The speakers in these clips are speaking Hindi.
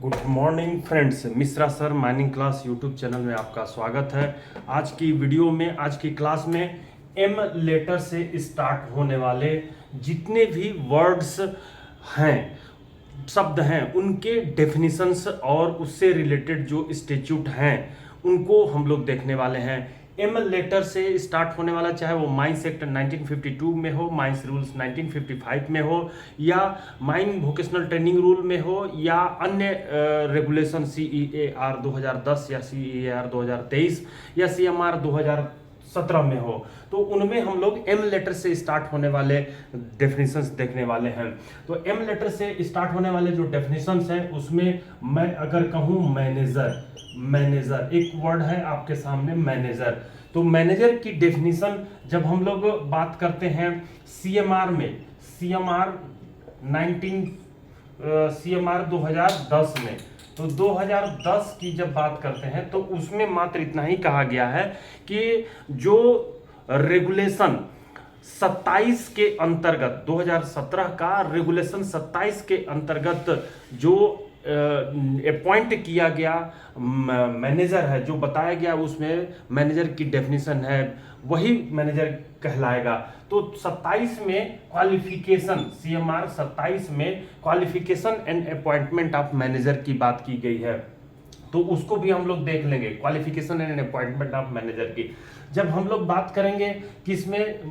Good morning friends, Mishra sir mining class YouTube channel में आपका स्वागत है। आज की वीडियो में, आज की क्लास में एम लेटर से स्टार्ट होने वाले जितने भी वर्ड्स हैं, शब्द हैं, उनके डेफिनेशंस और उससे रिलेटेड जो स्टैट्यूट हैं उनको हम लोग देखने वाले हैं। एम लेटर से स्टार्ट होने वाला, चाहे वो माइंस एक्ट 1952 में हो, माइंस रूल्स 1955 में हो, या माइन वोकेशनल ट्रेनिंग रूल में हो, या अन्य रेगुलेशन CEAR 2010 या CEAR 2023 या CMR 2017 में हो, तो उनमें हम लोग एम लेटर से स्टार्ट होने वाले डेफिनेशंस देखने वाले हैं। तो एम लेटर से स्टार्ट होने वाले जो डेफिनेशंस हैं उसमें मैं अगर कहूँ मैनेजर, मैनेजर एक वर्ड है आपके सामने, मैनेजर। तो मैनेजर की डेफिनेशन जब हम लोग बात करते हैं CMR में, CMR 2010 में, तो 2010 की जब बात करते हैं तो उसमें मात्र इतना ही कहा गया है कि जो रेगुलेशन 27 के अंतर्गत, 2017 का रेगुलेशन 27 के अंतर्गत जो अपॉइंट किया गया मैनेजर है, जो बताया गया उसमें मैनेजर की डेफिनेशन है, वही मैनेजर कहलाएगा। तो 27 में क्वालिफिकेशन, CMR 27 में qualification and appointment of manager की बात की गई है, तो उसको भी हम लोग देख लेंगे, qualification and appointment of manager की। जब हम लोग बात करेंगे कि इसमें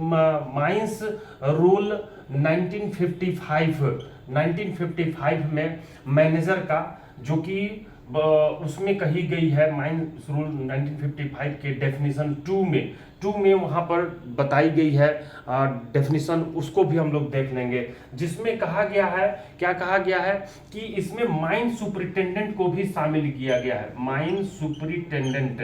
माइंस रूल 1955 में मैनेजर का, जो कि उसमें कही गई है माइंस रूल 1955 के डेफिनेशन 2 में वहां पर बताई गई है डेफिनेशन, उसको भी हम लोग देख लेंगे, जिसमें कहा गया है, क्या कहा गया है कि इसमें माइन सुपरिटेंडेंट को भी शामिल किया गया है। माइन सुपरिटेंडेंट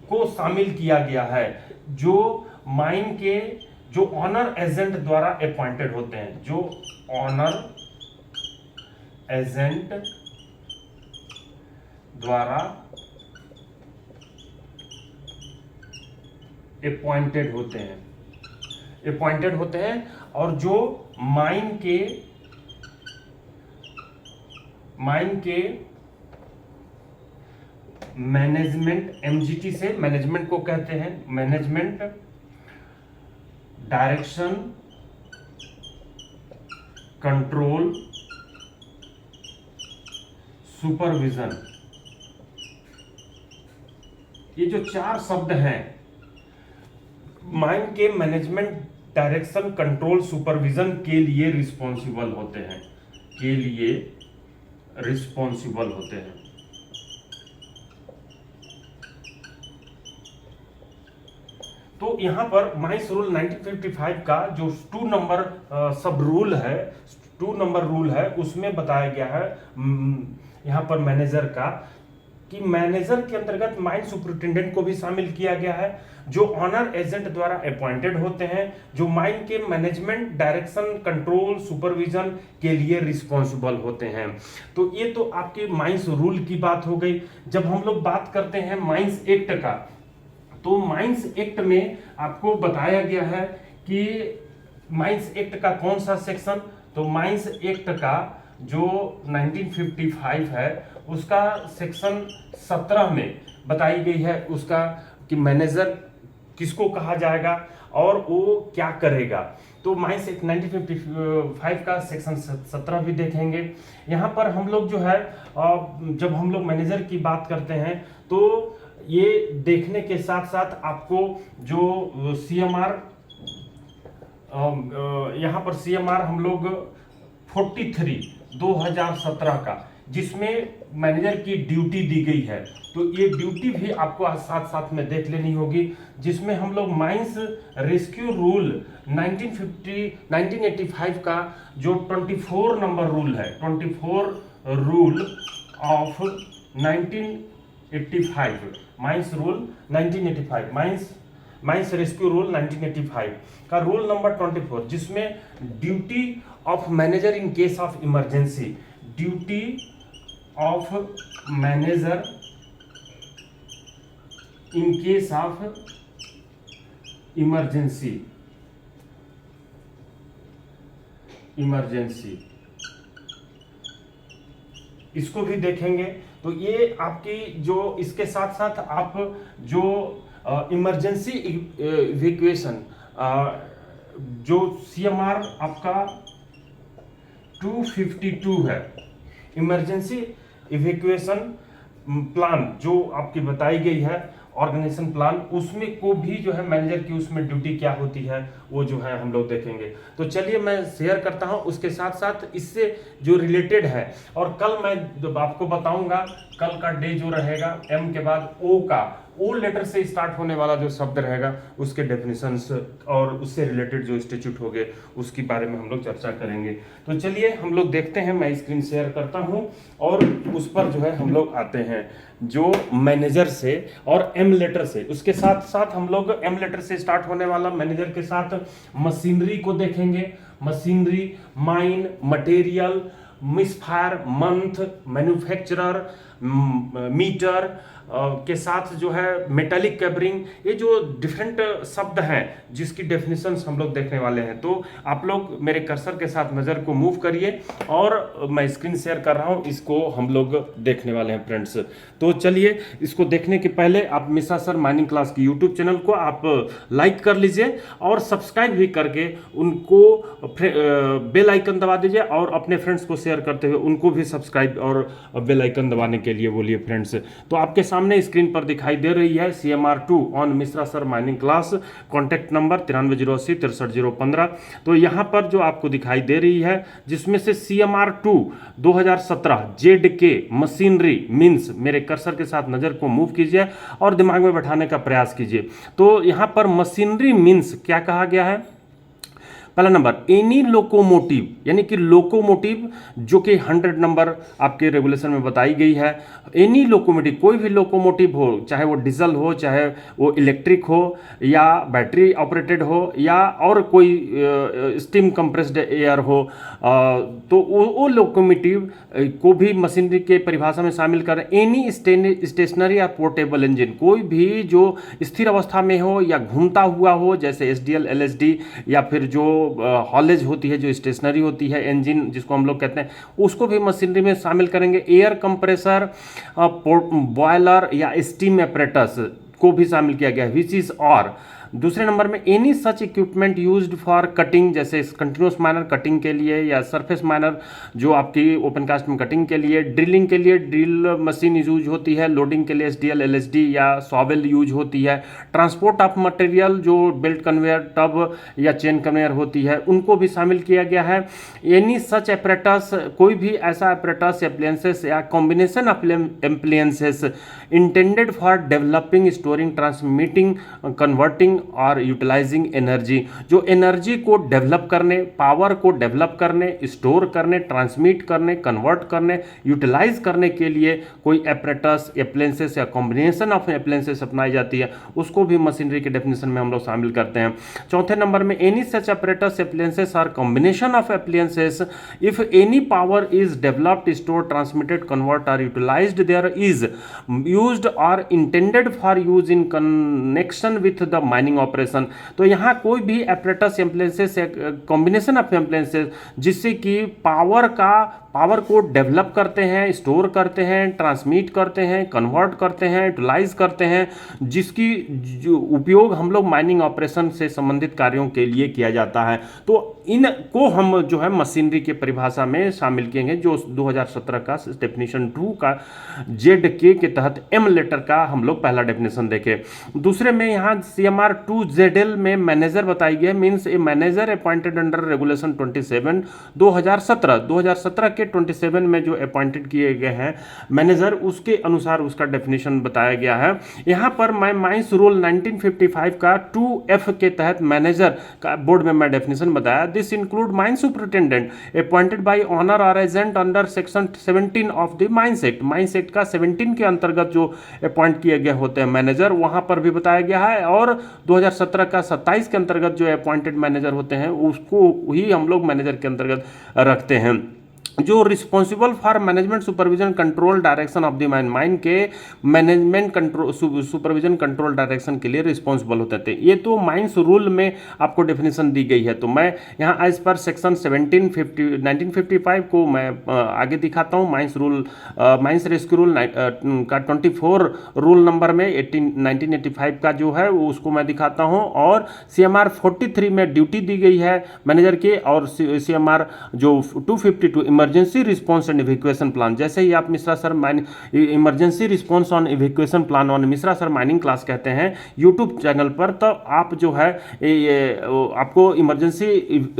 को शामिल किया गया है, जो माइन के जो ऑनर एजेंट द्वारा अपॉइंटेड होते हैं, जो ऑनर एजेंट द्वारा अपॉइंटेड होते हैं, और जो माइन के मैनेजमेंट, MGT से मैनेजमेंट को कहते हैं, मैनेजमेंट डायरेक्शन कंट्रोल सुपरविजन, ये जो चार शब्द हैं, माइन के मैनेजमेंट डायरेक्शन कंट्रोल सुपरविजन के लिए रिस्पॉन्सिबल होते हैं, तो यहां पर माइंस रूल 1955 का जो 2 नंबर सब रूल है, 2 नंबर रूल है, उसमें बताया गया है यहां पर मैनेजर का, कि मैनेजर के अंतर्गत माइन सुपरिटेंडेंट को भी शामिल किया गया है, जो ऑनर एजेंट द्वारा अपॉइंटेड होते हैं, जो माइन के मैनेजमेंट डायरेक्शन कंट्रोल सुपरविजन के लिए रिस्पॉन्सिबल होते हैं। तो ये तो आपके माइंस रूल की बात हो गई। जब हम लोग बात करते हैं माइंस एक्ट का, तो माइंस एक्ट में आपको बताया गया है कि माइंस एक्ट का कौन सा सेक्शन, तो माइंस एक्ट का जो 1955 है उसका सेक्शन 17 में बताई गई है उसका, कि मैनेजर किसको कहा जाएगा और वो क्या करेगा। तो माइंस एक्ट 1955 का सेक्शन 17 भी देखेंगे। यहाँ पर हम लोग जो है, जब हम लोग मैनेजर की बात करते हैं तो ये देखने के साथ साथ आपको जो CMR, यहाँ पर CMR हम लोग 43 2017 का, जिसमें मैनेजर की ड्यूटी दी गई है, तो ये ड्यूटी भी आपको साथ साथ में देख लेनी होगी, जिसमें हम लोग माइंस रेस्क्यू रूल 1985 का जो 24 नंबर रूल है, 24 rule of 1985, mines rule 1985, mines rescue rule 1985 का रूल नंबर 24, जिसमें duty of manager in case of emergency, duty of manager in case of emergency, emergency, इसको भी देखेंगे। तो ये आपकी जो इसके साथ साथ आप जो इमरजेंसी इवैक्यूएशन जो CMR आपका 252 है, इमरजेंसी इवैक्यूएशन प्लान जो आपकी बताई गई है ऑर्गेनाइजेशन प्लान, उसमें को भी जो है मैनेजर की उसमें ड्यूटी क्या होती है वो जो है हम लोग देखेंगे। तो चलिए मैं शेयर करता हूं, उसके साथ साथ इससे जो रिलेटेड है, और कल मैं आपको बताऊंगा कल का डे जो रहेगा M के बाद O का, O लेटर से स्टार्ट होने वाला जो शब्द रहेगा उसके डेफिनेशंस और उससे रिलेटेड जो इंस्टीट्यूट हो गए उसके बारे में हम लोग चर्चा करेंगे। तो चलिए हम लोग देखते हैं, मैं स्क्रीन शेयर करता हूं और उस पर जो है हम लोग आते हैं जो मैनेजर से और M लेटर से, उसके साथ साथ हम लोग M लेटर से स्टार्ट होने वाला मैनेजर के साथ मशीनरी को देखेंगे। Machinery, mine, material, misfire, month, manufacturer, meter के साथ जो है मेटालिक कैबरिंग, ये जो डिफरेंट शब्द हैं जिसकी डेफिनेशंस हम लोग देखने वाले हैं। तो आप लोग मेरे कर्सर के साथ नज़र को मूव करिए और मैं स्क्रीन शेयर कर रहा हूँ, इसको हम लोग देखने वाले हैं फ्रेंड्स। तो चलिए इसको देखने के पहले आप मिश्रा सर माइनिंग क्लास की यूट्यूब चैनल को आप लाइक कर लीजिए और सब्सक्राइब भी करके उनको बेल आइकन दबा दीजिए और अपने फ्रेंड्स को शेयर करते हुए उनको भी सब्सक्राइब और बेल आइकन दबाने के लिए बोलिए फ्रेंड्स। तो आपके सामने स्क्रीन पर दिखाई दे रही है CMR2 on Mishra sir mining class, contact number 9308 63015। तो यहाँ पर जो आपको दिखाई दे रही है जिसमें से CMR2 2017 ZK मशीनरी मीन्स, मेरे कर्सर के साथ नज़र को मूव कीजिए और दिमाग में बैठाने का प्रयास कीजिए। तो यहाँ पर मशीनरी मीन्स क्या कहा गया है? पहला नंबर, एनी लोकोमोटिव, यानी कि लोकोमोटिव जो कि 100 नंबर आपके रेगुलेशन में बताई गई है। एनी लोकोमोटिव, कोई भी लोकोमोटिव हो, चाहे वो डीजल हो, चाहे वो इलेक्ट्रिक हो या बैटरी ऑपरेटेड हो या और कोई स्टीम कंप्रेस्ड एयर हो, तो वो लोकोमोटिव को भी मशीनरी के परिभाषा में शामिल करें। एनी स्टेशनरी या पोर्टेबल इंजन, कोई भी जो स्थिर अवस्था में हो या घूमता हुआ हो, जैसे SDL LSD या फिर जो हॉलेज होती है, जो स्टेशनरी होती है इंजन जिसको हम लोग कहते हैं, उसको भी मशीनरी में शामिल करेंगे। एयर कंप्रेसर, बॉयलर या स्टीम एपरेटस को भी शामिल किया गया है, विच इज और। दूसरे नंबर में any such equipment used for cutting, जैसे कंटिन्यूस माइनर कटिंग के लिए या सरफेस माइनर जो आपकी ओपन कास्ट में कटिंग के लिए, ड्रिलिंग के लिए ड्रिल मशीन यूज होती है, लोडिंग के लिए SDL LSD या सॉवेल यूज होती है, ट्रांसपोर्ट ऑफ मटेरियल जो बेल्ट कन्वेयर, टब या चेन कन्वेयर होती है, उनको भी शामिल किया गया है। एनी सच एपरेटस, कोई भी ऐसा एपरेटस, एप्लायंसेस या combination of appliances intended for developing, storing, transmitting, converting और यूटिलाइजिंग एनर्जी, जो एनर्जी को डेवलप करने, पावर को डेवलप करने, स्टोर करने, ट्रांसमिट करने, कन्वर्ट करने, यूटिलाइज करने के लिए कोई एपरेटस, एप्लायंसेस या कॉम्बिनेशन ऑफ एप्लायंसेस अपनाई जाती है, उसको भी मशीनरी के डेफिनेशन में हम लोग शामिल करते हैं। चौथे नंबर में एनी सच एपरेटस, एप्लायंसेस और combination of appliances if any power is developed, store, transmitted, convert और यूटिलाइज्ड देयर इज यूज्ड और intended for use in connection with the mining operation. तो यहां कोई भी apparatus, appliances, combination of appliances जिससे कि पावर को डेवलप करते हैं, स्टोर करते हैं, ट्रांसमिट करते हैं, कन्वर्ट करते हैं, यूटिलाइज करते हैं, जिसकी जो उपयोग हम लोग माइनिंग ऑपरेशन से संबंधित कार्यों के लिए किया जाता है। तो इनको हम जो है मशीनरी के परिभाषा में शामिल किएंगे, जो 2017 का डेफिनेशन 2 का ZK के तहत M लेटर का हम लोग पहला डेफिनेशन देखे। दूसरे में यहाँ CMR2 ZL में मैनेजर बताई गई है, means a manager appointed under regulation 27 2017 के 27 में जो अपॉइंटेड किए गए हैं मैनेजर, उसके अनुसार उसका डेफिनेशन बताया गया है। यहाँ पर मैं माइंस रूल 1955 का 2F के तहत मैनेजर का बोर्ड में मैं डेफिनेशन बताया। This include mine superintendent appointed by owner और agent under section 17 of the mines act. Mines act का 17 के अंतर्गत जो अपॉइंट किए गए होते हैं मैनेजर, वहां पर भी बताया गया है। और 2017 का 27 के अंतर्गत जो अपॉइंटेड मैनेजर होते हैं उसको ही हम लोग मैनेजर के अंतर्गत रखते हैं। जो responsible for management supervision control direction of the mine, mine के management control supervision control direction के लिए रिस्पॉन्सिबल होते थे। ये तो माइंस रूल में आपको डेफिनेशन दी गई है। तो मैं यहाँ एज पर सेक्शन 1955 को मैं आगे दिखाता हूँ। Mines rule, mines rescue rule का 24 रूल नंबर में 1985 का जो है उसको मैं दिखाता हूँ। और CMR 43 में ड्यूटी दी गई है मैनेजर के, और CMR जो 252 emergency response and evacuation plan. जैसे ही आप Mishra sir emergency response on evacuation plan on Mishra sir mining class कहते हैं यूट्यूब चैनल पर, तो आप जो है आपको emergency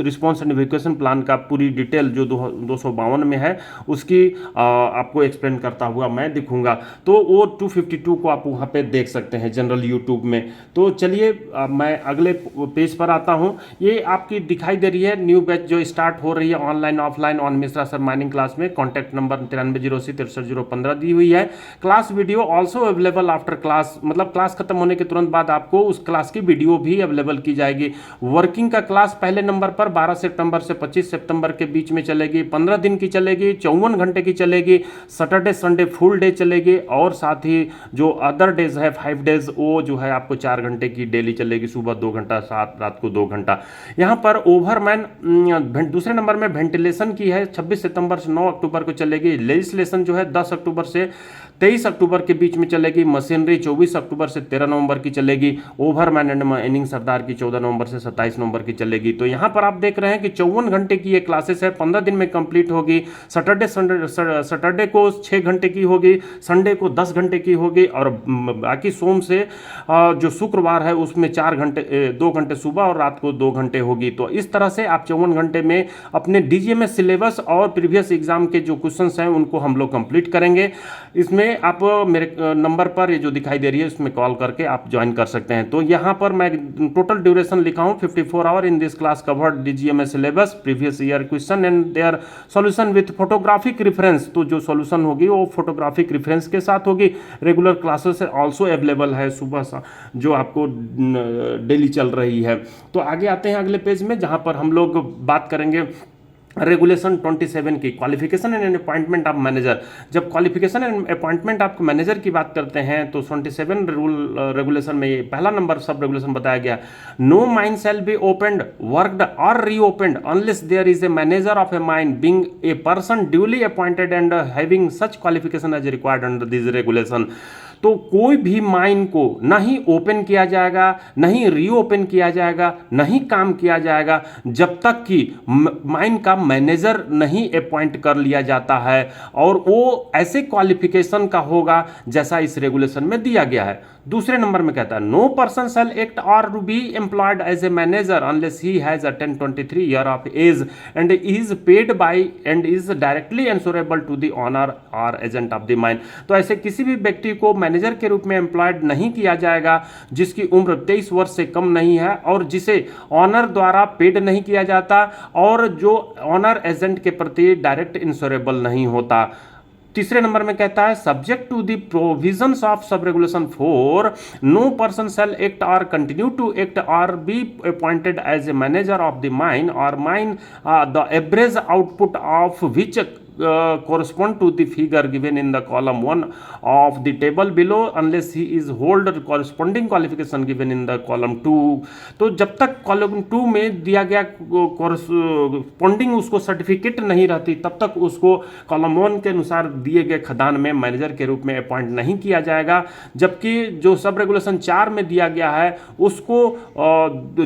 response and evacuation plan का पूरी डिटेल जो 252 में है उसकी आपको एक्सप्लेन करता हुआ मैं दिखूंगा। तो वो 252 को आप वहाँ पे देख सकते हैं जनरल यूट्यूब में। तो चलिए मैं अगले पेज पर आता हूँ। ये आपकी दिखाई दे रही है न्यू बैच जो स्टार्ट हो रही है online offline on Mishra sir mining class में। कॉन्टैक्ट नंबर 9308 दी हुई है। Class video also available after class, मतलब क्लास खत्म होने के तुरंत बाद आपको उस क्लास की वीडियो भी अवेलेबल की जाएगी। वर्किंग का क्लास पहले नंबर पर 12 सितंबर से 25 सितंबर के बीच में चलेगी, 15 दिन की चलेगी, 54 घंटे की चलेगी, सैटरडे संडे फुल डे चलेगी, और साथ ही जो अदर डेज है 5 डेज वो जो है आपको 4 घंटे की डेली चलेगी, सुबह 2 घंटा, रात को 2 घंटा। यहाँ पर ओवरमैन दूसरे नंबर में वेंटिलेशन की है 26 सितंबर से 9 अक्टूबर को चलेगी। लेजिस्लेशन जो है 10 अक्टूबर से 23 अक्टूबर के बीच में चलेगी। मशीनरी 24 अक्टूबर से 13 नवंबर की चलेगी। ओवरमैन एंड माइनिंग सरदार की 14 नवंबर से 27 नवंबर की चलेगी। तो यहाँ पर आप देख रहे हैं कि 54 घंटे की ये क्लासेस है, 15 दिन में कंप्लीट होगी। सैटरडे को 6 घंटे की होगी, संडे को 10 घंटे की होगी, और बाकी सोम से जो शुक्रवार है उसमें 2 घंटे सुबह और रात को 2 घंटे होगी। तो इस तरह से आप 54 घंटे में अपने DGMS सिलेबस और प्रीवियस एग्जाम के जो क्वेश्चंस हैं उनको हम लोग कंप्लीट करेंगे। इसमें आप मेरे नंबर पर ये जो दिखाई दे रही है उसमें कॉल करके आप ज्वाइन कर सकते हैं। तो यहाँ पर मैं टोटल ड्यूरेशन लिखा हूँ 54 hour in this class covered DGMS syllabus previous year question and their solution with photographic reference. तो जो सॉल्यूशन होगी वो फोटोग्राफिक रेफरेंस के साथ होगी। रेगुलर क्लासेस ऑल्सो अवेलेबल है सुबह जो आपको डेली चल रही है। तो आगे आते हैं अगले पेज में जहाँ पर हम लोग बात करेंगे रेगुलेशन 27 की, qualification and appointment of manager. जब qualification and appointment of manager की बात करते हैं तो 27 रेगुलेशन में ये पहला नंबर सब रेगुलेशन बताया गया, no mine shall be opened worked or reopened unless there is a manager of a mine being a person duly appointed and having such qualification as required under this regulation. तो कोई भी माइन को ना ही ओपन किया जाएगा, ना ही रीओपन किया जाएगा, ना ही काम किया जाएगा जब तक कि माइन का मैनेजर नहीं अपॉइंट कर लिया जाता है, और वो ऐसे क्वालिफिकेशन का होगा जैसा इस रेगुलेशन में दिया गया है। दूसरे नंबर में कहता है नो पर्सन शैल एक्ट और be employed as a manager unless he has attend 23 year of age and is paid by and is directly insurable to the owner और एजेंट ऑफ द माइन। तो ऐसे किसी भी व्यक्ति को मैनेजर के रूप में एम्प्लॉयड नहीं किया जाएगा जिसकी उम्र 23 वर्ष से कम नहीं है, और जिसे ऑनर द्वारा पेड नहीं किया जाता, और जो ऑनर एजेंट के प्रति डायरेक्ट इंश्योरेबल नहीं होता। तीसरे नंबर में कहता है subject to the provisions of sub regulation 4 no person shall act or continue to act और be appointed as a manager of the mine or mine the average output of which correspond to the figure given in the column 1 of the table below unless he is hold corresponding qualification given in the column 2। तो जब तक कॉलम 2 में दिया गया corresponding उसको सर्टिफिकेट नहीं रहती तब तक उसको कॉलम 1 के अनुसार दिए गए खदान में मैनेजर के रूप में अपॉइंट नहीं किया जाएगा। जबकि जो सब रेगुलेशन 4 में दिया गया है उसको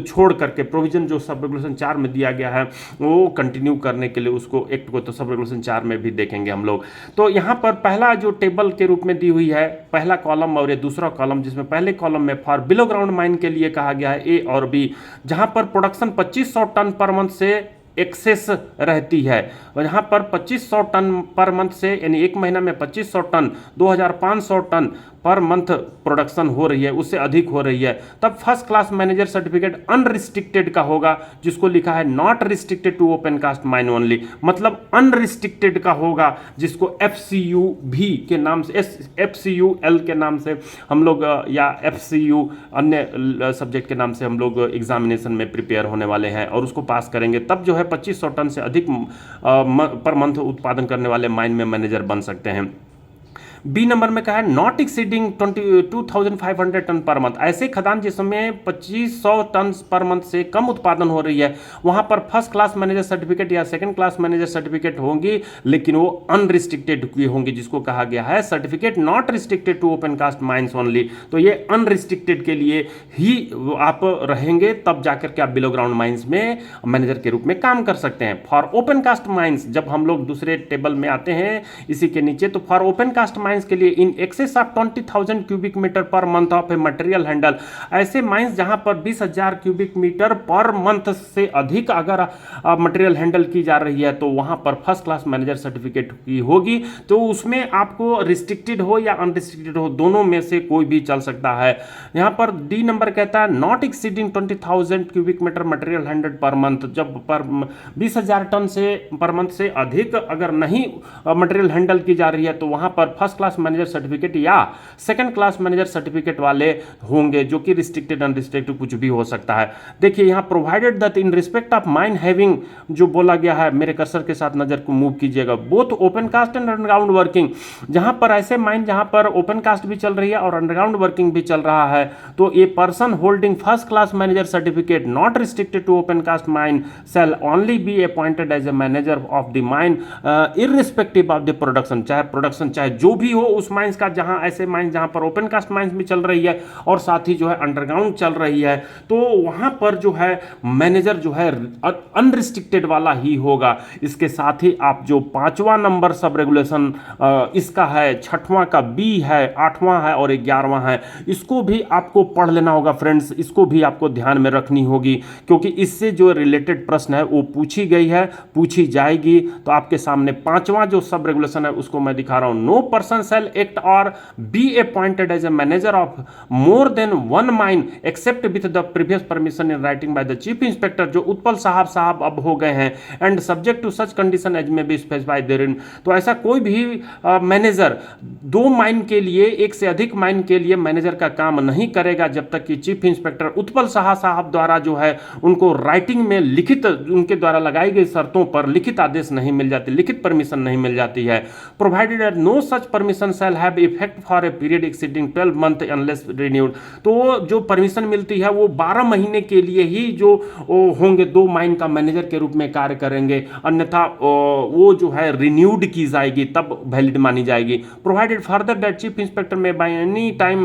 छोड़ करके प्रोविजन जो सब रेगुलेशन 4 में दिया गया है वो कंटिन्यू करने के लिए उसको एक्ट को तो सब रेगुलेशन 4 में भी देखेंगे हम लोग। तो यहां पर पहला जो टेबल के रूप में दी हुई है पहला कॉलम और ये दूसरा कॉलम, जिसमें पहले कॉलम में फॉर बिलो ग्राउंड माइन के लिए कहा गया है ए और बी, जहां पर प्रोडक्शन 2500 टन पर मंथ से एक्सेस रहती है, और यहाँ पर 2500 टन पर मंथ से यानी एक महीना में 2500 ton 2500 ton per month production हो रही है, उससे अधिक हो रही है, तब first class manager certificate unrestricted का होगा, जिसको लिखा है not restricted to open cast mine only, मतलब अनरिस्ट्रिक्टेड का होगा, जिसको FCU भी के नाम से FCUL के नाम से हम लोग या FCU अन्य सब्जेक्ट के नाम से हम लोग एग्जामिनेशन में प्रिपेयर होने वाले हैं और उसको पास करेंगे तब जो है 2500 टन से अधिक पर मंथ उत्पादन करने वाले माइन में मैनेजर बन सकते हैं। बी नंबर में कहा है not exceeding 22,500 ton per month, ऐसे खदान जिसमें 2500 टन पर मंथ से कम उत्पादन हो रही है वहां पर फर्स्ट क्लास मैनेजर सर्टिफिकेट या सेकंड क्लास मैनेजर सर्टिफिकेट होंगी, लेकिन वो अनरिस्ट्रिक्टेड की होंगी, जिसको कहा गया है certificate not restricted to open cast mines only. तो ये अनरिस्ट्रिक्टेड के लिए ही आप रहेंगे, तब जाकर के आप बिलो ग्राउंड माइंस में मैनेजर के रूप में काम कर सकते हैं। फॉर ओपन कास्ट माइंस, जब हम लोग दूसरे टेबल में आते हैं इसी के नीचे, तो फॉर ओपन कास्ट माइंस के लिए in excess of 20,000 cubic meter per month of a material handle, ऐसे माइंस जहां पर 20,000 क्यूबिक मीटर पर मंथ से अधिक अगर मटेरियल हैंडल की जा रही है तो वहां पर फर्स्ट क्लास मैनेजर सर्टिफिकेट की होगी। तो उसमें आपको रिस्ट्रिक्टेड हो या अनरिस्ट्रिक्टेड हो, दोनों में से कोई भी चल सकता है। यहां पर डी नंबर कहता है not exceeding 20,000 cubic meter material handle per month, जब पर 20,000 टन से पर मंथ से अधिक अगर नहीं मटेरियल हैंडल की जा रही है तो वहां पर फर्स्ट क्लास मैनेजर सर्टिफिकेट या सेकंड क्लास मैनेजर सर्टिफिकेट वाले होंगे, जो कि रिस्ट्रिक्टेड अनरिस्ट्रिक्टेड कुछ भी हो सकता है। देखिए यहां provided that in respect of mine having, जो बोला गया है, मेरे कर्सर के साथ नजर को मूव कीजिएगा, both open cast and underground working, जहां पर ऐसे माइन जहां पर ओपन कास्ट भी चल रही है और अंडरग्राउंड वर्किंग भी चल रहा है, तो a person holding first class manager certificate not restricted to open cast mine shall only be appointed as a manager of the mine irrespective of the production, चाहे प्रोडक्शन चाहे जो भी हो उस माइंस का, जहां ऐसे माइंस जहां पर ओपन कास्ट माइंस भी चल रही है और साथ ही जो है अंडरग्राउंड चल रही है, तो वहां पर जो है मैनेजर जो है अनरिस्ट्रिक्टेड वाला ही होगा। इसके साथ ही आप जो 5वां नंबर सब रेगुलेशन इसका है, 6वां का बी है, 8वां है और 11वां है, इसको भी आपको पढ़ लेना होगा फ्रेंड्स, इसको भी आपको ध्यान में रखनी होगी, क्योंकि इससे जो रिलेटेड प्रश्न है वो पूछी गई है, पूछी जाएगी। तो आपके सामने 5वां जो सब रेगुलेशन है उसको मैं दिखा रहा हूं, नो पर्सन शैल एक्ट और be appointed as a manager of more than one mine except with the previous permission in writing by the chief inspector, जो उत्पल साहब अब हो गए हैं, and subject to such condition as may be specified therein. तो ऐसा कोई भी मैनेजर 2 माइन के लिए, एक से अधिक माइन के लिए मैनेजर का काम नहीं करेगा जब तक कि चीफ इंस्पेक्टर उत्पल साहब द्वारा जो है उनको राइटिंग में लिखित, उनके द्वारा लगाई गई शर्तों पर लिखित आदेश नहीं मिल जाती, लिखित परमिशन नहीं मिल जाती है। Provided no such permission shall have effect for a period exceeding 12 month unless renewed. तो जो परमिशन मिलती है वो 12 महीने के लिए ही जो होंगे 2 माइन का मैनेजर के रूप में कार्य करेंगे, अन्यथा वो जो है रिन्यूड की जाएगी, तब वैलिड मानी जाएगी। Provided further that chief inspector may by any time,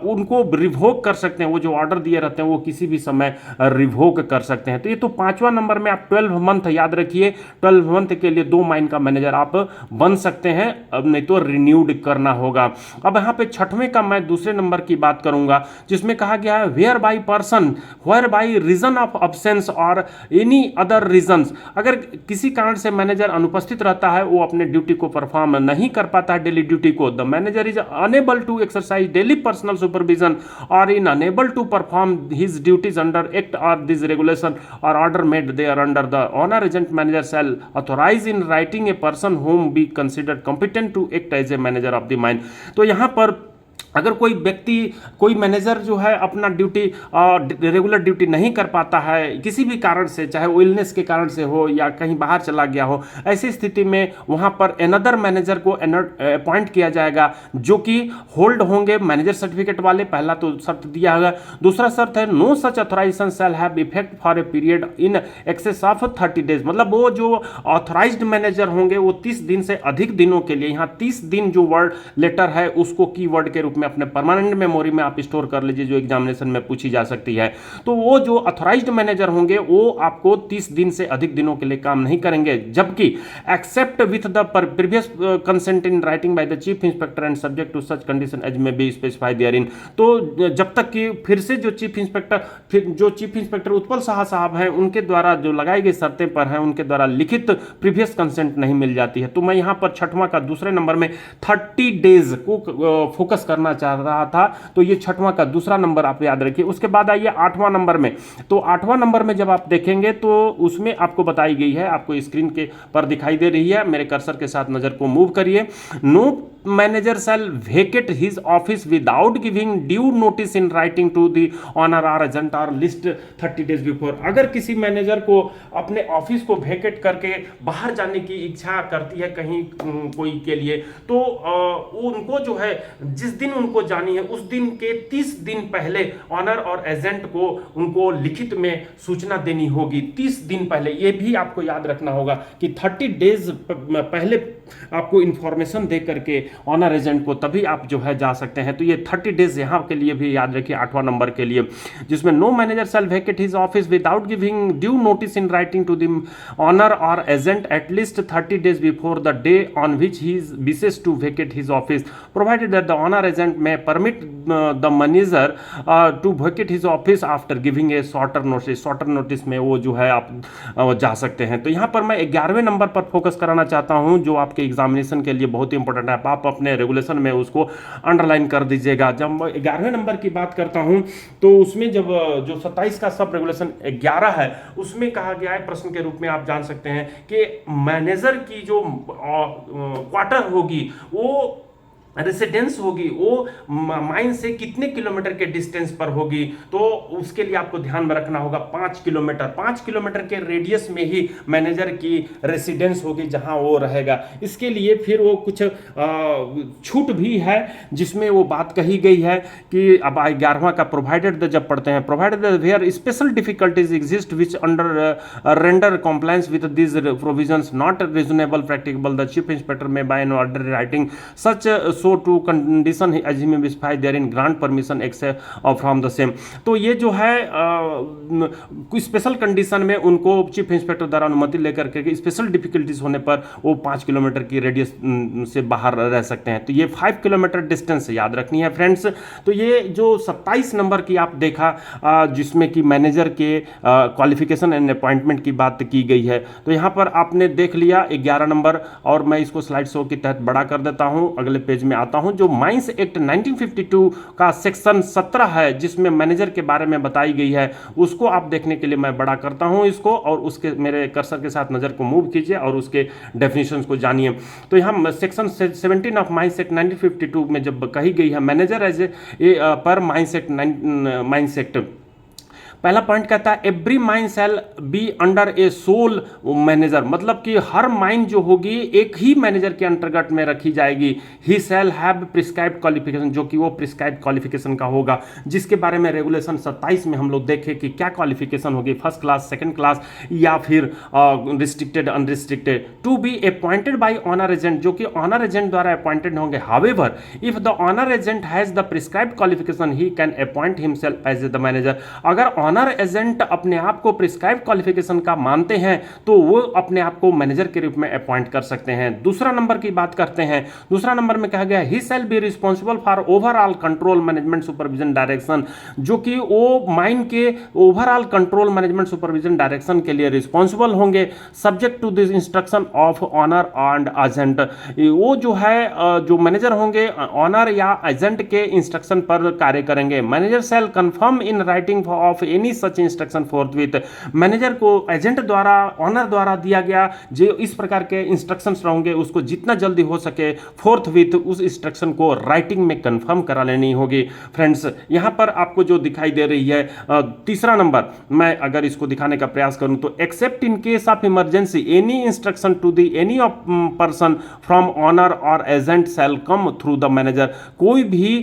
उनको रिवोक कर सकते हैं, वो जो ऑर्डर दिए रहते हैं वो किसी भी समय रिवोक कर सकते हैं। तो ये तो 5वां नंबर में आप 12 मंथ याद रखिए, 12 मंथ के लिए 2 माइन का मैनेजर आप बन सकते हैं, अब नहीं तो रिन्यूड करना होगा। अब यहाँ पे 6वें का मैं दूसरे नंबर की बात करूंगा, जिसमें कहा गया है where by person where by reason of absence और एनी अदर रीजंस, अगर किसी कारण से मैनेजर अनुपस्थित रहता है, वो अपने ड्यूटी को परफॉर्म नहीं कर पाता है, डेली ड्यूटी को, the manager is unable to exercise daily personal supervision or in unable to perform his duties under act or this regulation or order made there under the owner agent manager shall authorise in writing a person whom be considered competent to act as a manager of the mine. तो यहां पर अगर कोई व्यक्ति, कोई मैनेजर जो है अपना ड्यूटी रेगुलर ड्यूटी नहीं कर पाता है किसी भी कारण से, चाहे वो इलनेस के कारण से हो या कहीं बाहर चला गया हो, ऐसी स्थिति में वहां पर अनदर मैनेजर को अपॉइंट किया जाएगा जो कि होल्ड होंगे मैनेजर सर्टिफिकेट वाले। पहला तो शर्त दिया होगा। दूसरा शर्त है no such authorization shall have effect for a period in excess of 30 days, मतलब वो जो ऑथराइज्ड मैनेजर होंगे वो 30 दिन से अधिक दिनों के लिए, यहाँ 30 दिन जो वर्ड लेटर है उसको की वर्ड के रूप में अपने परमानेंट मेमोरी में आप स्टोर कर लीजिए, जो एग्जामिनेशन में पूछी जा सकती है। तो वो जो ऑथराइज्ड मैनेजर होंगे वो आपको 30 दिन से अधिक दिनों के लिए काम नहीं करेंगे, जबकि except with the previous consent in writing by the chief inspector and subject to such condition as may be specified therein. तो जब तक कि फिर से जो चीफ इंस्पेक्टर उत्पल साहब हैं उनके द्वारा जो लगाई गई शर्तें पर हैं उनके द्वारा लिखित प्रीवियस कंसेंट नहीं मिल जाती है। तो मैं यहां पर 6वां का दूसरे नंबर में 30 डेज को फोकस करना करना चाह रहा था। तो ये 6वां का दूसरा नंबर आप याद रखिए। उसके बाद आइए 8वां नंबर में। तो 8वां नंबर में जब आप देखेंगे तो उसमें आपको बताई गई है, आपको स्क्रीन के पर दिखाई दे रही है, मेरे कर्सर के साथ नजर को मूव करिए। No manager shall vacate his office without giving due notice in writing to the owner और एजेंट और लिस्ट 30 डेज बिफोर। अगर किसी मैनेजर को अपने ऑफिस को वेकेट करके बाहर जाने की इच्छा करती है कहीं कोई के लिए, तो उनको जो है जिस दिन उनको जानी है उस दिन के 30 दिन पहले ऑनर और एजेंट को उनको लिखित में सूचना देनी होगी। 30 दिन पहले, ये भी आपको याद रखना होगा कि 30 डेज पहले आपको इंफॉर्मेशन दे करके ऑनर एजेंट को तभी आप जो है जा सकते हैं। तो ये 30 डेज यहां के लिए भी याद रखिए 8वां नंबर के लिए, जिसमें no manager shall vacate his office without giving due notice in writing to the owner और agent at least 30 days before the day on which he wishes to vacate his office, provided that the owner agent may permit the manager to vacate his office after giving a shorter notice. Shorter notice में वो जो है आप जा सकते हैं। तो यहां पर मैं 11वें नंबर पर फोकस कराना चाहता हूं जो आपके एग्जामिनेशन के लिए बहुत ही इंपॉर्टेंट है। आप अपने रेगुलेशन में उसको अंडरलाइन कर दीजिएगा। जब मैं 11वें नंबर की बात करता हूं तो उसमें जब जो 27 का सब रेगुलेशन 11 है उसमें कहा गया है, प्रश्न के रूप में आप जान सकते हैं कि मैनेजर की जो क्वार्टर होगी, वो रेसिडेंस होगी, वो माइन से कितने किलोमीटर के डिस्टेंस पर होगी। तो उसके लिए आपको ध्यान में रखना होगा 5 किलोमीटर। 5 किलोमीटर के रेडियस में ही मैनेजर की रेसिडेंस होगी जहां वो रहेगा। इसके लिए फिर वो कुछ छूट भी है जिसमें वो बात कही गई है कि अब 11वां का प्रोवाइडेड जब पढ़ते हैं, provided where special difficulties exist which under render compliance with this provisions not reasonable practicable the chief inspector may by an order writing such so to condition as he may specify therein grant permission except from the same। तो ये जो है कोई स्पेशल कंडीशन में उनको चीफ इंस्पेक्टर द्वारा अनुमति लेकर के स्पेशल डिफिकल्टीज होने पर वो 5 किलोमीटर की रेडियस से बाहर रह सकते हैं। तो ये 5 किलोमीटर डिस्टेंस याद रखनी है फ्रेंड्स। तो ये जो 27 नंबर की आप देखा जिसमें कि मैनेजर के क्वालिफिकेशन एंड अपॉइंटमेंट की बात की गई है, तो यहाँ पर आपने देख लिया 11 नंबर, और मैं इसको स्लाइड शो के तहत बड़ा कर देता हूँ, अगले पेज में आता हूं। जो माइंस एक्ट 1952 का सेक्शन 17 है जिसमें मैनेजर के बारे में बताई गई है, उसको आप देखने के लिए मैं बड़ा करता हूं इसको, और उसके मेरे कर्सर के साथ नजर को मूव कीजिए और उसके डेफिनेशंस को जानिए। तो यहां सेक्शन 17 ऑफ माइंस एक्ट 1952 में जब कही गई है मैनेजर एज ए पर माइंस एक्ट पहला पॉइंट कहता है every mine shall be under a sole manager, मतलब कि हर माइन जो होगी एक ही मैनेजर के अंतर्गत में रखी जाएगी। ही शैल हैव प्रिस्क्राइब्ड क्वालिफिकेशन, जो कि वो प्रिस्क्राइब्ड क्वालिफिकेशन का होगा, जिसके बारे में रेगुलेशन 27 में हम लोग देखें कि क्या क्वालिफिकेशन होगी, फर्स्ट क्लास, सेकंड क्लास या फिर restricted, unrestricted, to be appointed by owner agent, जो कि ऑनर एजेंट द्वारा अपॉइंटेड होंगे। However if the owner agent has the prescribed qualification he can appoint himself as the manager. अगर ऑनर एजेंट अपने आप को प्रिस्क्राइब क्वालिफिकेशन का मानते हैं तो वो अपने आप को मैनेजर के रूप में अपॉइंट कर सकते हैं। दूसरा नंबर की बात करते हैं। दूसरा नंबर में कहा गया he shall be responsible for overall control management supervision direction, जो कि वो माइन के overall control management supervision direction के लिए रिस्पांसिबल होंगे, subject to this instruction of owner and agent. वो जो है जो मैनेजर होंगे ऑनर या एजेंट के इंस्ट्रक्शन पर कार्य करेंगे। Manager shall confirm in writing of any such instruction forthwith, manager को एजेंट द्वारा, ऑनर द्वारा दिया गया जो इस प्रकार के इंस्ट्रक्शंस रहेंगे उसको जितना जल्दी हो सके फोर्थविथ उस इंस्ट्रक्शन को राइटिंग में कंफर्म करा लेनी होगी। फ्रेंड्स यहां पर आपको जो दिखाई दे रही है तीसरा नंबर, मैं अगर इसको दिखाने का प्रयास करूं तो except in case of emergency any instruction to the any person from owner और agent shall come through the manager. कोई भी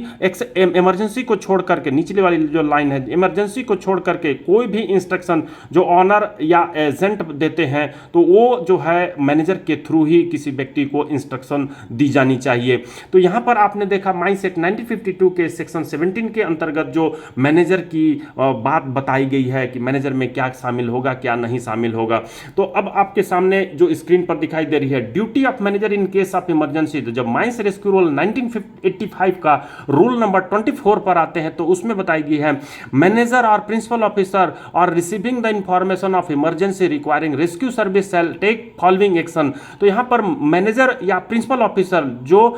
इमरजेंसी को छोड़ करके, निचले वाली जो लाइन है, इमरजेंसी को छोड़ करके कोई भी इंस्ट्रक्शन जो ऑनर या एजेंट देते हैं तो वो जो है मैनेजर के थ्रू ही किसी व्यक्ति को इंस्ट्रक्शन दी जानी चाहिए। तो यहां पर आपने देखा माइंस एक्ट 1952 के सेक्शन 17 के अंतर्गत जो मैनेजर की बात बताई गई है कि मैनेजर में क्या शामिल होगा, क्या नहीं शामिल होगा। तो अब आपके सामने जो स्क्रीन पर दिखाई दे रही है duty of manager in case of emergency, तो जब माइंस रेस्क्यू रूल 1985 का रूल नंबर 24 पर आते हैं तो उसमें बताई गई है मैनेजर और principal principal officer or receiving the information of emergency requiring rescue service shall take following action। तो यहाँ पर मैनेजर या प्रिंसिपल ऑफिसर जो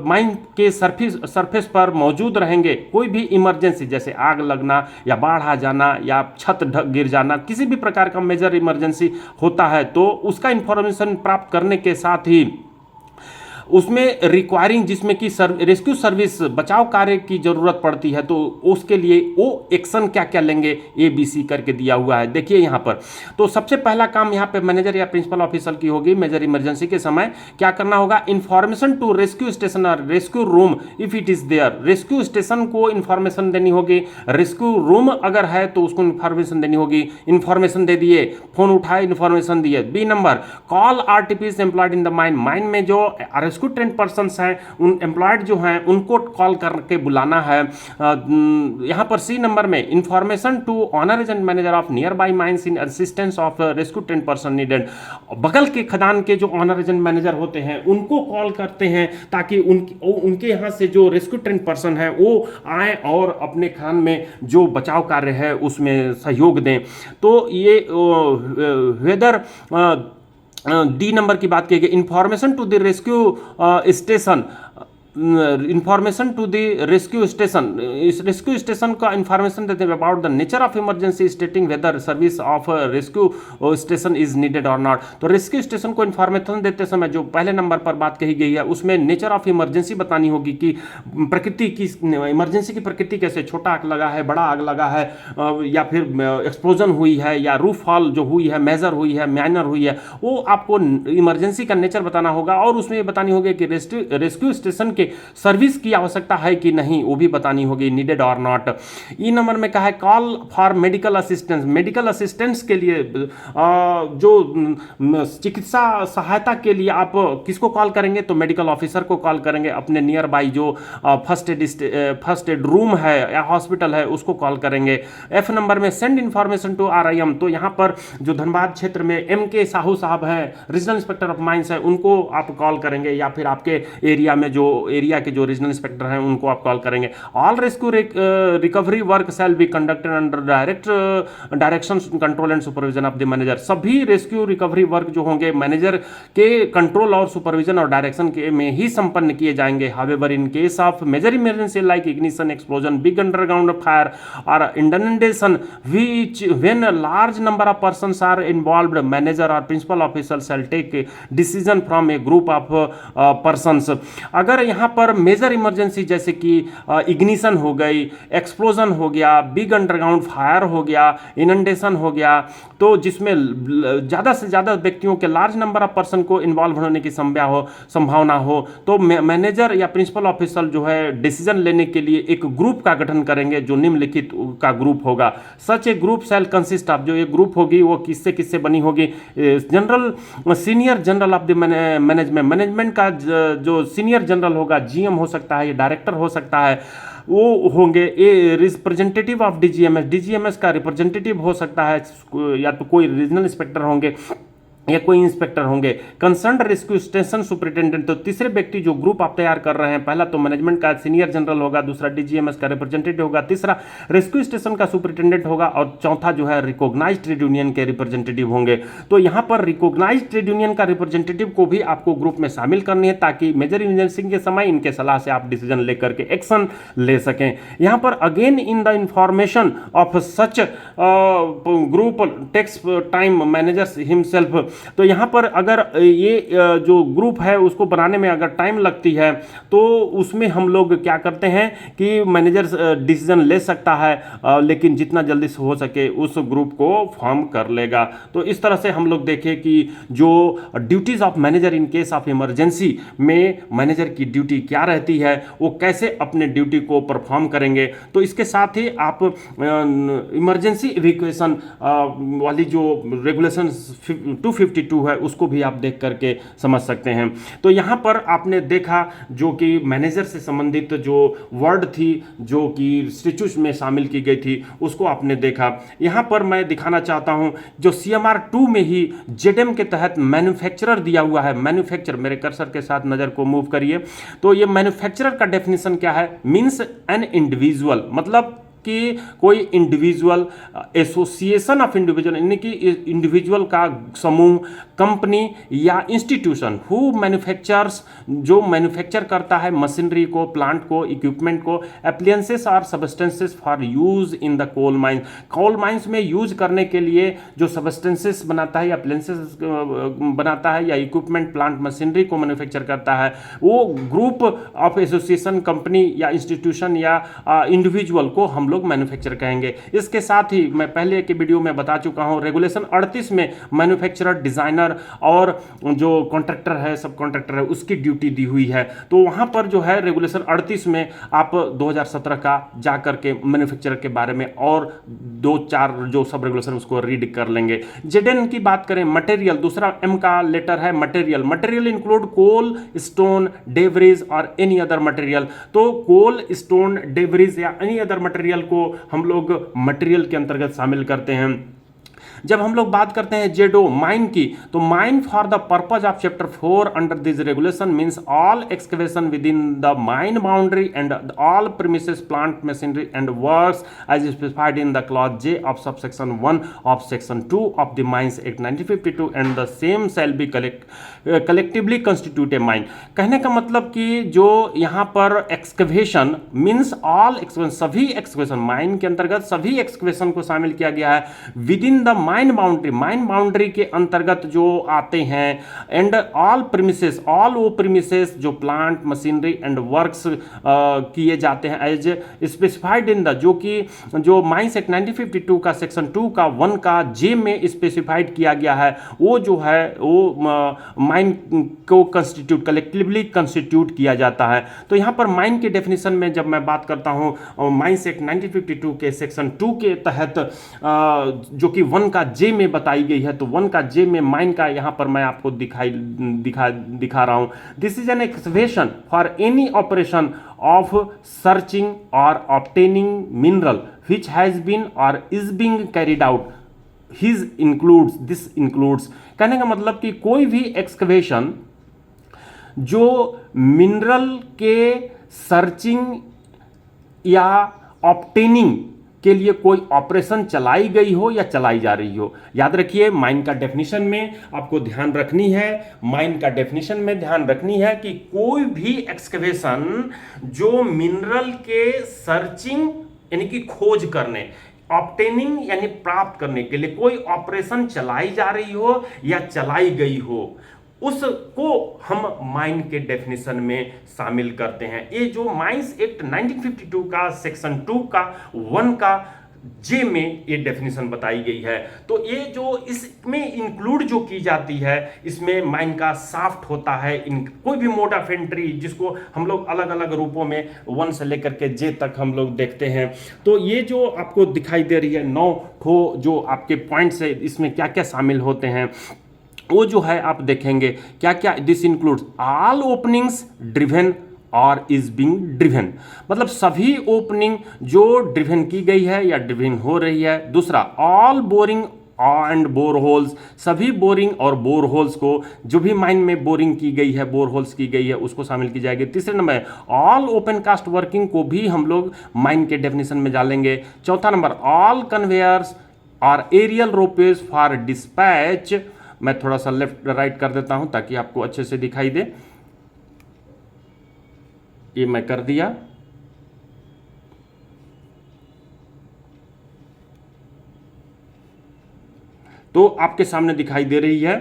माइन के सरफेस पर मौजूद रहेंगे, कोई भी इमरजेंसी जैसे आग लगना या बाढ़ आ जाना या छत गिर जाना, किसी भी प्रकार का मेजर इमरजेंसी होता है तो उसका इंफॉर्मेशन प्राप्त करने के साथ ही उसमें रिक्वायरिंग, जिसमें कि रेस्क्यू सर्विस बचाव कार्य की जरूरत पड़ती है, तो उसके लिए वो एक्शन क्या क्या लेंगे ABC करके दिया हुआ है। देखिए यहाँ पर तो सबसे पहला काम यहाँ पे मैनेजर या प्रिंसिपल ऑफिसर की होगी। मेजर इमरजेंसी के समय क्या करना होगा, इन्फॉर्मेशन टू रेस्क्यू स्टेशन और rescue room if it is there. Rescue station को इन्फॉर्मेशन देनी होगी, रेस्क्यू रूम अगर है तो उसको इन्फॉर्मेशन देनी होगी। इन्फॉर्मेशन दे दिए, फोन उठाए, इन्फॉर्मेशन दिए। B number, call RTPs employed in the mine. Mine में जो रेस्क्यू ट्रेंड पर्सन्स हैं, उन एम्प्लॉयड जो हैं उनको कॉल करके बुलाना है। यहाँ पर C नंबर में, information to owner agent manager of nearby mines in assistance of rescue trained person needed. बगल के खदान के जो ऑनर एजेंट मैनेजर होते हैं उनको कॉल करते हैं ताकि उनके यहाँ से जो रेस्क्यू ट्रेंड पर्सन है वो आए और अपने खदान में जो बचाव कार्य है उसमें सहयोग दें। तो ये वेदर D नंबर की बात की गई, information to the rescue station, information to the rescue station. इस रेस्क्यू स्टेशन का इंफॉर्मेशन देते हैं about the nature of emergency stating whether service of rescue station is needed और नॉट। तो रेस्क्यू स्टेशन को इंफॉर्मेशन देते समय जो पहले नंबर पर बात कही गई है उसमें नेचर ऑफ इमरजेंसी बतानी होगी कि प्रकृति की इमरजेंसी की प्रकृति कैसे, छोटा आग लगा है, बड़ा आग लगा है, या फिर एक्सप्लोजन हुई है या रूफ फॉल जो हुई है, मेजर हुई है, माइनर हुई है, वो आपको इमरजेंसी का नेचर बताना होगा। और उसमें बतानी होगी कि रेस्क्यू स्टेशन के सर्विस की आवश्यकता है कि नहीं, वो भी बतानी होगी, नीडेड और नॉट। ई नंबर में कहा है call for medical assistance. Medical assistance के लिए जो चिकित्सा सहायता के लिए आप किसको कॉल करेंगे, तो मेडिकल ऑफिसर को कॉल करेंगे। अपने नियर बाई जो फर्स्ट एड रूम है या हॉस्पिटल है उसको कॉल करेंगे। एफ नंबर में सेंड इंफॉर्मेशन टू RIM। तो यहाँ पर जो धनबाद क्षेत्र में MK साहू साहब हैं, रीजनल इंस्पेक्टर ऑफ माइंस है, उनको आप कॉल करेंगे, या फिर आपके एरिया में जो एरिया के जो रीजनल इंस्पेक्टर हैं उनको आप कॉल करेंगे। All rescue recovery work shall be conducted under direction control and supervision of the manager. सभी रेस्क्यू रिकवरी वर्क जो होंगे मैनेजर के कंट्रोल और सुपरविजन और डायरेक्शन के में ही संपन्न किए जाएंगे। However in case of major emergency like ignition, explosion, big underground fire or inundation which when large number of persons are involved, manager और principal officer shall take decision from a group of persons. अगर यहाँ पर मेजर इमरजेंसी जैसे कि इग्निशन हो गई, एक्सप्लोजन हो गया, बिग अंडरग्राउंड फायर हो गया, इनंडेशन हो गया, तो जिसमें ज़्यादा से ज़्यादा व्यक्तियों के लार्ज नंबर ऑफ पर्सन को इन्वॉल्व होने की संभावना हो, तो मैनेजर या प्रिंसिपल ऑफिसर जो है डिसीजन लेने के लिए एक ग्रुप का गठन करेंगे जो निम्नलिखित का ग्रुप होगा। सच ए ग्रुप शैल कंसिस्ट ऑफ, जो ये ग्रुप होगी वो किससे किससे बनी होगी, general senior general of the management का जो सीनियर जनरल होगा, GM हो सकता है, ये डायरेक्टर हो सकता है, वो होंगे। ए रिप्रेजेंटेटिव ऑफ DGMS का रिप्रेजेंटेटिव हो सकता है, या तो कोई रीजनल इंस्पेक्टर होंगे या कोई इंस्पेक्टर होंगे। कंसर्न रेस्क्यू स्टेशन सुपरिटेंडेंट, तो तीसरे व्यक्ति जो ग्रुप आप तैयार कर रहे हैं, पहला तो मैनेजमेंट का सीनियर जनरल होगा, दूसरा DGMS का रिप्रेजेंटेटिव होगा, तीसरा रेस्क्यू स्टेशन का सुपरिटेंडेंट होगा, और चौथा जो है रिकॉग्नाइज्ड ट्रेड यूनियन के रिप्रेजेंटेटिव होंगे। तो यहाँ पर रिकॉग्नाइज्ड ट्रेड यूनियन का रिप्रेजेंटेटिव को भी आपको ग्रुप में शामिल करनी है ताकि मेजर इमरजेंसी के समय इनके सलाह से आप डिसीजन लेकर के एक्शन ले सकें। यहाँ पर again in the information of such group takes time managers himself. तो यहाँ पर अगर ये जो ग्रुप है उसको बनाने में अगर टाइम लगती है तो उसमें हम लोग क्या करते हैं कि मैनेजर डिसीजन ले सकता है, लेकिन जितना जल्दी से हो सके उस ग्रुप को फॉर्म कर लेगा। तो इस तरह से हम लोग देखें कि जो duties of manager in case of emergency में मैनेजर की ड्यूटी क्या रहती है, वो कैसे अपने ड्यूटी को परफॉर्म करेंगे। तो इसके साथ ही आप इमरजेंसी इवैक्यूएशन वाली जो रेगुलेशन 252 है उसको भी आप देख करके समझ सकते हैं। तो यहाँ पर आपने देखा जो कि मैनेजर से संबंधित जो वर्ड थी जो कि स्टैट्यूट में शामिल की गई थी उसको आपने देखा। यहाँ पर मैं दिखाना चाहता हूँ जो CMR 2 में ही ZM के तहत मैन्युफैक्चरर दिया हुआ है। मैन्युफैक्चर, मेरे कर्सर के साथ नज़र को मूव करिए, तो ये मैन्युफैक्चरर का डेफिनेशन क्या है, मीन्स एन इंडिविजुअल, मतलब कि कोई इंडिविजुअल, एसोसिएशन ऑफ इंडिविजुअल, यानी कि इंडिविजुअल का समूह, कंपनी या इंस्टीट्यूशन हु मैन्युफैक्चर्स, जो मैन्युफैक्चर करता है मशीनरी को, प्लांट को, इक्विपमेंट को, एप्लियंसेस और substances for use in the coal mines, coal mines में यूज करने के लिए जो सब्सटेंसेस बनाता है या एप्लियंसेस बनाता है या इक्विपमेंट, प्लांट, मशीनरी को मैन्युफैक्चर करता है, वो ग्रुप ऑफ एसोसिएशन, कंपनी या इंस्टीट्यूशन या इंडिविजुअल को हम लोग मैन्युफैक्चर कहेंगे। इसके साथ ही मैं पहले के वीडियो में बता चुका हूं, रेगुलेशन 38 में मैन्युफैक्चरर, डिजाइनर और जो कॉन्ट्रैक्टर है, सब कॉन्ट्रैक्टर है, उसकी ड्यूटी दी हुई है। तो वहां पर जो है रेगुलेशन 38 में आप 2017 का जा करके मैन्युफैक्चरर के बारे में और 2-4 जो सब रेगुलेशन उसको रीड कर लेंगे। जेडन की बात करें, मटेरियल, दूसरा एम का लेटर है मटेरियल। मटेरियल इंक्लूड कोल, स्टोन, डेब्रिज और एनी अदर मटेरियल। तो कोल, स्टोन, डेब्रिज या एनी अदर मटेरियल को हम लोग मटेरियल के अंतर्गत शामिल करते हैं। जब हम लोग बात करते हैं जेडो, माइन की, तो mine for the purpose of chapter 4 under this regulation means all excavation within the mine boundary and all premises, plant, machinery and works as specified in the clause J of subsection 1 of section 2 of the mines act 1952 and the same shall be collectively constitute a mine. कहने का मतलब कि जो यहाँ पर एक्सकवेशन मींस ऑल एक्सकवेशन, सभी एक्सकवेशन, माइन के अंतर्गत सभी एक्सकवेशन को शामिल किया गया है with in the mine boundary, mine boundary के अंतर्गत जो आते हैं, एंड ऑल प्रीमिसेस, ऑल वो प्रीमिसेस जो प्लांट, मशीनरी एंड वर्क्स किए जाते हैं एज स्पेसिफाइड इन द, जो कि जो माइंस एक्ट 1952 का सेक्शन 2 का 1 का जे में स्पेसिफाइड किया गया है, वो जो है वो माइन को कंस्टिट्यूट, कलेक्टिवली कंस्टिट्यूट किया जाता है। तो यहाँ पर माइन के डेफिनेशन में जब मैं बात करता हूँ माइंस एक्ट 1952 के सेक्शन 2 के तहत जो कि 1 का जे में बताई गई है, तो 1 का जे में माइन का यहाँ पर मैं आपको दिखा रहा हूँ। This is an excavation for any operation of searching or obtaining mineral which has been or is being carried out, his includes, this includes. कहने का मतलब कि कोई भी एक्सकवेशन जो मिनरल के सर्चिंग या ऑब्टेनिंग के लिए कोई ऑपरेशन चलाई गई हो या चलाई जा रही हो। याद रखिए, माइन का डेफिनेशन में आपको ध्यान रखनी है, माइन का डेफिनेशन में ध्यान रखनी है कि कोई भी एक्सकवेशन जो मिनरल के सर्चिंग यानी कि खोज करने, ऑब्टेनिंग यानी प्राप्त करने के लिए कोई ऑपरेशन चलाई जा रही हो या चलाई गई हो, उसको हम माइन के डेफिनेशन में शामिल करते हैं। ये जो माइंस एक्ट 1952 का सेक्शन 2 का 1 का जे में ये डेफिनेशन बताई गई है। तो ये जो इसमें इंक्लूड जो की जाती है, इसमें माइन का शाफ्ट होता है, कोई भी मोड ऑफ एंट्री जिसको हम लोग अलग अलग रूपों में 1 से लेकर के जे तक हम लोग देखते हैं। तो ये जो आपको दिखाई दे रही है 9 ठो जो आपके पॉइंट्स है, इसमें क्या क्या शामिल होते हैं वो जो है आप देखेंगे क्या क्या। This includes all openings driven और इज बीइंग ड्रिवन, मतलब सभी ओपनिंग जो ड्रिवन की गई है या ड्रिवन हो रही है। दूसरा, all boring and bore holes, सभी बोरिंग और बोर होल्स को, जो भी माइन में बोरिंग की गई है, बोर होल्स की गई है, उसको शामिल की जाएगी। तीसरे number, all open cast working को भी हम लोग माइन के डेफिनेशन में डालेंगे। चौथा नंबर, ऑल कन्वेयर्स और एरियल रोपेज फॉर डिस्पैच। मैं थोड़ा सा लेफ्ट राइट कर देता हूं ताकि आपको अच्छे से दिखाई दे। ये मैं कर दिया। तो आपके सामने दिखाई दे रही है।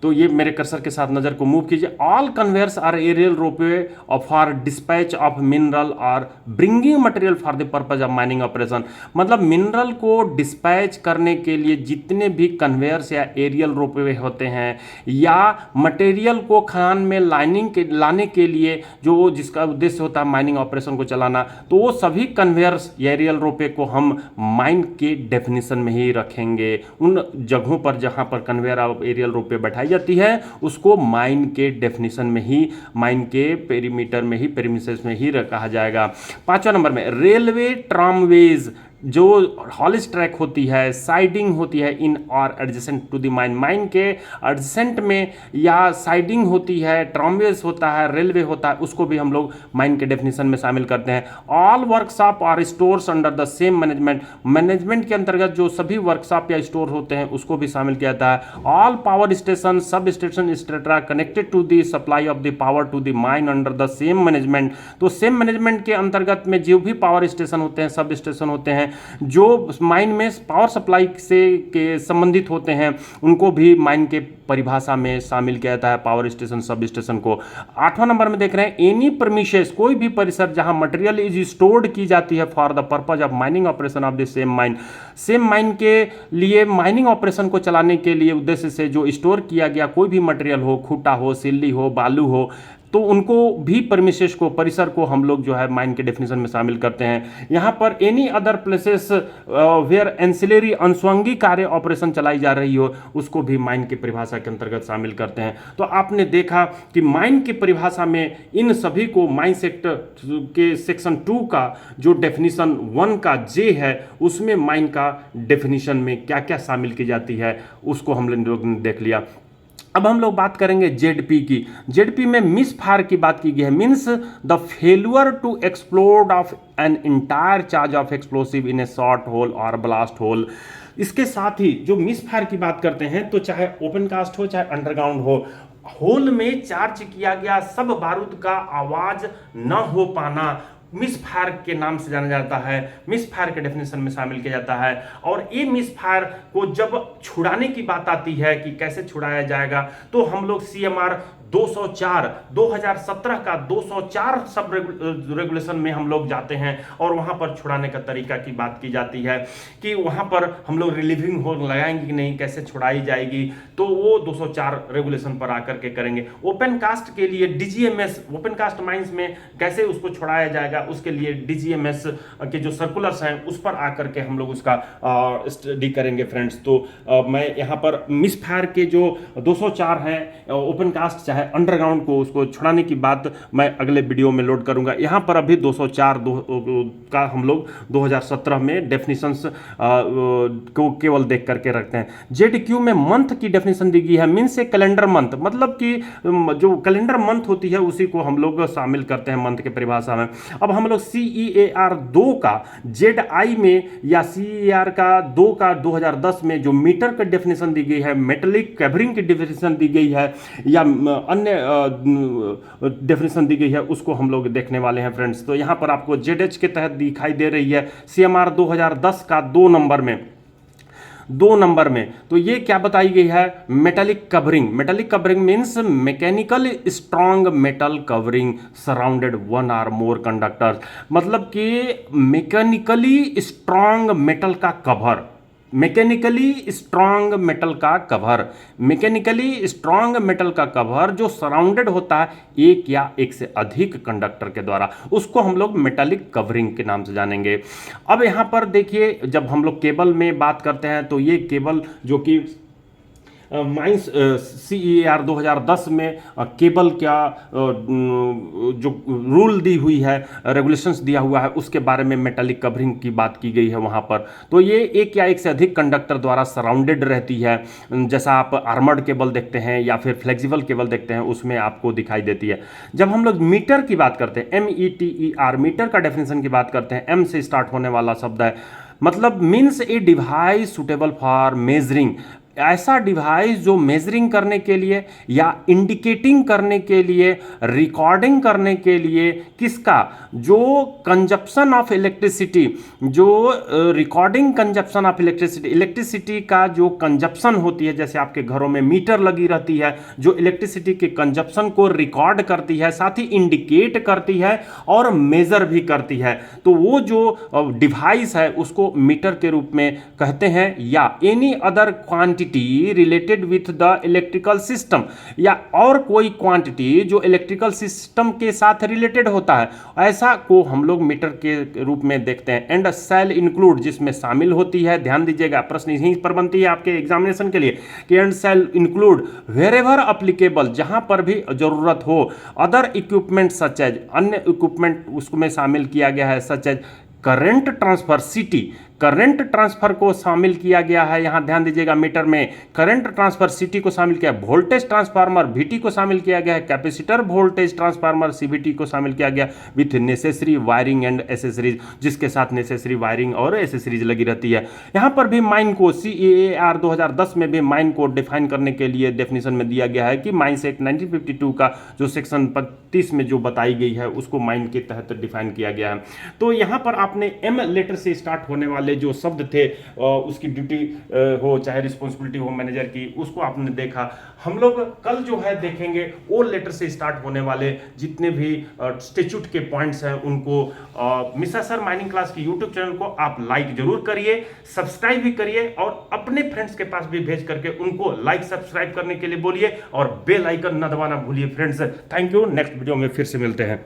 तो ये मेरे कर्सर के साथ नजर को मूव कीजिए। All conveyors or aerial ropeway for dispatch of mineral or bringing material for the purpose of mining operation, मतलब मिनरल को डिस्पैच करने के लिए जितने भी कन्वेयर्स या एरियल रोपवे होते हैं या मटेरियल को खान में लाने के लिए जो जिसका उद्देश्य होता है माइनिंग ऑपरेशन को चलाना, तो वो सभी कन्वेयर्स या एरियल रोपवे को हम माइन के डेफिनेशन में ही रखेंगे। उन जगहों पर जहां पर कन्वेयर और एरियल रोपवे बैठाई जाती है उसको माइन के डेफिनेशन में ही, माइन के पेरीमीटर में ही, पेरीमिसेस में ही कहा जाएगा। 5वां नंबर में, रेलवे, ट्रामवेज, जो हॉलिस ट्रैक होती है, साइडिंग होती है इन और adjacent to the mine, mine के एडजेसेंट में या साइडिंग होती है, ट्रॉम्बेस होता है, रेलवे होता है, उसको भी हम लोग माइन के डेफिनेशन में शामिल करते हैं। ऑल वर्कशॉप और stores under the same management, management के अंतर्गत जो सभी वर्कशॉप या स्टोर होते हैं उसको भी शामिल किया जाता है। All power station, sub station etcetera connected to the supply of the power to the mine under the same management, तो सेम मैनेजमेंट के अंतर्गत में जो भी पावर स्टेशन होते हैं, सब स्टेशन होते हैं जो माइन में पावर सप्लाई से के संबंधित होते हैं, उनको भी माइन के परिभाषा में शामिल किया जाता है, पावर स्टेशन, सब स्टेशन को। 8वां नंबर में देख रहे हैं, एनी प्रीमिसेस, कोई भी परिसर जहां मटेरियल इज स्टोर्ड की जाती है for the purpose of mining operation of the same mine, same mine के लिए माइनिंग ऑपरेशन को चलाने के लिए उद्देश्य से जो स्टोर किया गया कोई भी मटेरियल हो, खूटा हो, सिल्ली हो, बालू हो, तो उनको भी परमिसेस को, परिसर को हम लोग जो है माइन के डेफिनेशन में शामिल करते हैं। यहाँ पर any other places where ancillary, अनुषंगी कार्य ऑपरेशन चलाई जा रही हो, उसको भी माइन की परिभाषा के अंतर्गत शामिल करते हैं। तो आपने देखा कि माइन की परिभाषा में इन सभी को माइन सेक्टर के सेक्शन 2 का जो डेफिनेशन 1 का जे है, उसमें माइन का डेफिनेशन में क्या क्या शामिल की जाती है उसको हम लोग ने देख लिया। अब हम लोग बात करेंगे जेडपी की। जेडपी में मिस फायर की बात की गई है, means the failure to explode of an entire charge of explosive in a short hole और ब्लास्ट होल। इसके साथ ही जो मिस फायर की बात करते हैं, तो चाहे ओपन कास्ट हो चाहे अंडरग्राउंड हो, होल में चार्ज किया गया सब बारूद का आवाज न हो पाना मिस फायर के नाम से जाना जाता है, मिस फायर के डेफिनेशन में शामिल किया जाता है। और ये मिस फायर को जब छुड़ाने की बात आती है कि कैसे छुड़ाया जाएगा, तो हम लोग CMR 204 2017 का 204 सब रेगुलेशन में हम लोग जाते हैं और वहां पर छुड़ाने का तरीका की बात की जाती है कि वहां पर हम लोग रिलीविंग होल लगाएंगे कि नहीं, कैसे छुड़ाई जाएगी, तो वो 204 रेगुलेशन पर आकर के करेंगे। ओपन कास्ट के लिए DGMS, ओपन कास्ट माइंस में कैसे उसको छुड़ाया जाएगा, उसके लिए DGMS के जो सर्कुलर्स हैं उस पर आकर के हम लोग उसका स्टडी करेंगे फ्रेंड्स। तो मैं यहाँ पर मिस फायर के जो 204 हैं ओपन कास्ट चाहे अंडरग्राउंड को, उसको छुड़ाने की बात मैं अगले वीडियो में लोड करूंगा। यहाँ पर अभी 204 का हम लोग 2017 में डेफिनेशंस को केवल देख करके रखते हैं। जेडक्यू में मंथ की डेफिनेशन दी गई है, मीन्स ए कैलेंडर मंथ, मतलब कि जो कैलेंडर मंथ होती है उसी को हम लोग शामिल करते हैं मंथ के परिभाषा में। अब हम लोग CEAR 2 का ZI में या CEAR का 2 का 2010 में जो मीटर का डेफिनेशन दी गई है, मेटेलिक कवरिंग की डेफिनेशन दी गई है या अन्य डेफिनेशन दी गई है, उसको हम लोग देखने वाले हैं फ्रेंड्स। तो यहाँ पर आपको ZH के तहत दिखाई दे रही है CMR 2010 का 2 नंबर में। तो ये क्या बताई गई है, metallic covering. Metallic covering means mechanical strong metal covering surrounded 1 और मोर कंडक्टर्स, मतलब कि मैकेनिकली स्ट्रॉन्ग मेटल का कवर, मैकेनिकली स्ट्रॉन्ग मेटल का कवर, मैकेनिकली स्ट्रॉन्ग मेटल का कवर जो सराउंडेड होता है एक या एक से अधिक कंडक्टर के द्वारा, उसको हम लोग मेटालिक कवरिंग के नाम से जानेंगे। अब यहाँ पर देखिए, जब हम लोग केबल में बात करते हैं तो ये केबल जो कि माइंस CEAR 2010 में केबल क्या जो रूल दी हुई है, रेगुलेशंस दिया हुआ है, उसके बारे में मेटालिक कवरिंग की बात की गई है वहाँ पर। तो ये एक या एक से अधिक कंडक्टर द्वारा सराउंडेड रहती है, जैसा आप आर्मर्ड केबल देखते हैं या फिर फ्लेक्सिबल केबल देखते हैं, उसमें आपको दिखाई देती है। जब हम लोग मीटर की बात करते हैं, METER, मीटर का डेफिनेशन की बात करते हैं, M से स्टार्ट होने वाला शब्द है, मतलब means a device suitable for measuring, ऐसा डिवाइस जो मेजरिंग करने के लिए या इंडिकेटिंग करने के लिए, रिकॉर्डिंग करने के लिए, किसका, जो कंजप्शन ऑफ इलेक्ट्रिसिटी, जो recording consumption of electricity, electricity का जो कंजप्शन होती है, जैसे आपके घरों में मीटर लगी रहती है जो इलेक्ट्रिसिटी के कंजप्शन को रिकॉर्ड करती है, साथ ही इंडिकेट करती है और मेजर भी करती है, तो वो जो डिवाइस है उसको मीटर के रूप में कहते हैं। या any other quantity related with the electrical system, या और कोई क्वांटिटी जो इलेक्ट्रिकल सिस्टम के साथ रिलेटेड होता है, ऐसा को हम लोग मीटर के रूप में देखते हैं। एंड शैल इंक्लूड, जिसमें शामिल होती है, ध्यान दीजिएगा प्रश्न यहीं पर बनती है आपके एग्जामिनेशन के लिए कि and shall include wherever applicable, जहां पर भी जरूरत हो, अदर इक्विपमेंट सच एज, अन्य इक्विपमेंट उसमें शामिल किया गया है, सच एज करंट ट्रांसफर, सिटी, करंट ट्रांसफर को शामिल किया गया है, यहां ध्यान दीजिएगा मीटर में करंट ट्रांसफर सीटी को शामिल किया, वोल्टेज ट्रांसफार्मर वीटी को शामिल किया गया है, कैपेसिटर वोल्टेज ट्रांसफार्मर सीवीटी को शामिल किया गया with necessary wiring and accessories, जिसके साथ नेसेसरी वायरिंग और एसेसरीज लगी रहती है। यहां पर भी माइन को CAR 2010 में भी माइन को डिफाइन करने के लिए डेफिनेशन में दिया गया है कि माइंस एक्ट 1952 का जो सेक्शन 35 में जो बताई गई है उसको माइन के तहत डिफाइन किया गया है। तो यहां पर आपने M लेटर से स्टार्ट होने वाले जो शब्द थे उसकी ड्यूटी हो चाहे रिस्पॉन्सिबिलिटी हो मैनेजर की, उसको आपने देखा। हम लोग कल जो है देखेंगे O लेटर से स्टार्ट होने वाले जितने भी स्टेच्यूट के पॉइंट्स हैं उनको। मिश्रा सर माइनिंग क्लास की यूट्यूब चैनल को आप लाइक जरूर करिए, सब्सक्राइब भी करिए और अपने फ्रेंड्स के पास भी भेज करके उनको लाइक सब्सक्राइब करने के लिए बोलिए और बेल आइकन न दबाना भूलिए friends. Thank you, next video में फिर से मिलते हैं।